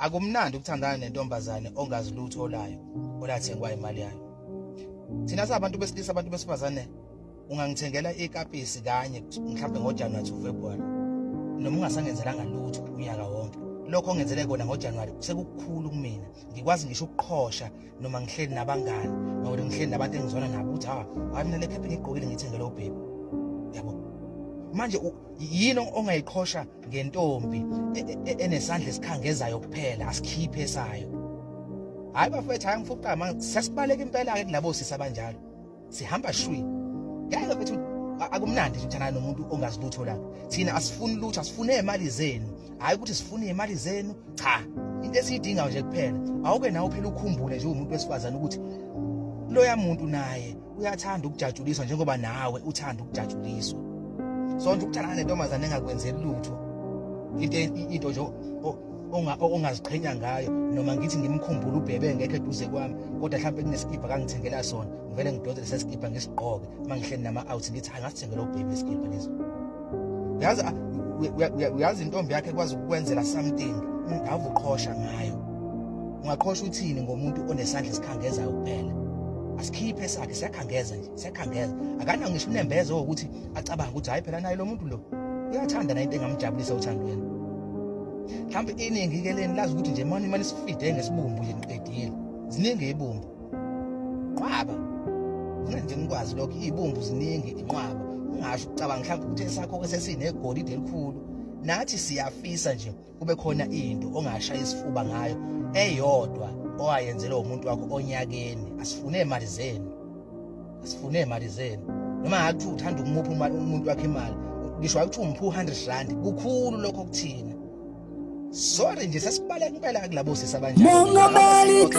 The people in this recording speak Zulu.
Akumnandi ukuthandana nentombazane ongazi lutho olayo olathengwa imali yayo. Thina sabantu besilisa abantu besifazane ungangithengela ikapisi kanye mhlawumbe ngoJanuary to February noma ungasangenzelanga lutho unyaka wonke. Lokho ongenzele kona ngoJanuary sekukhulu kumina. Ngikwazi ngisho ukuqhosha noma ngihleli nabangani noma ngihleli nabantu engizona nabo ukuthi hayi mina le khephi ngigqokile ngithengele ubhebi. Yabo. Manje yini ongayiqhosha ngentombi enesandla esikhangezayo kuphela asikhiphe sayo. Hayi bafethu hayi ngifuna manje sesibaleka impela ke kulabo sisi abanjalo. Sihamba shwi. Ngeke bethu akumnandi ukuthana nomuntu ongazi lutho la. Thina asifuni lutho, asifune imali zenu. Hayi ukuthi sifune imali zenu. Cha, into esiyidinga nje kuphela. Awuke nawe phela ukhumbule nje umuntu wesifazana ukuthi loya muntu naye uyathanda ukujajuliswa njengoba nawe uthanda ukujajuliswa. Sonke ukuthana nentombazane engakwenzeli lutho. Into nje ongaziqhenya ngayo noma ngithi ngimkhumbule ubhebe ngekho eduze kwami kodwa mhlawumbe kunesikipa kangithengela sona ngivele ngidonse lesa sikipa ngisigqoke mangihleli nama out ngithi hayi ngasithengela ubhebe isikipa leso. Uyazi intombi yakhe kwazi ukukwenzela something ungavuqhosha ngayo. Ungaqhosha uthini ngomuntu onesandla esikhangezayo kuphela. Asikhiphe sakhe siyakhangeza nje siyakhangeza akana ngisho unembezo ukuthi acabanga ukuthi hayi phela naye lo muntu lo uyathanda na into engamjabulisa uthandweni. Mhlawumbe iningi ke leni lazi ukuthi nje manje sifide ngesibumbu nje niqedile ziningi ibumbu qwaba nje ngikwazi lokho ibumbu ziningi inqwaba ungasho ucabanga mhlawumbe ukuthi esakho ke sesinegolide elikhulu nathi siyafisa nje kube khona into ongashaya isifuba ngayo eyodwa owayenzela umuntu wakho onyakeni. Asifune imali zenu, asifune imali zenu noma ngathi uthanda ukumupha umuntu wakhe imali ngisho ukuthi umphu 100 rand kukhulu lokho kuthina. Sorry nje sesibaleka impela kulabo sisi abanjalo.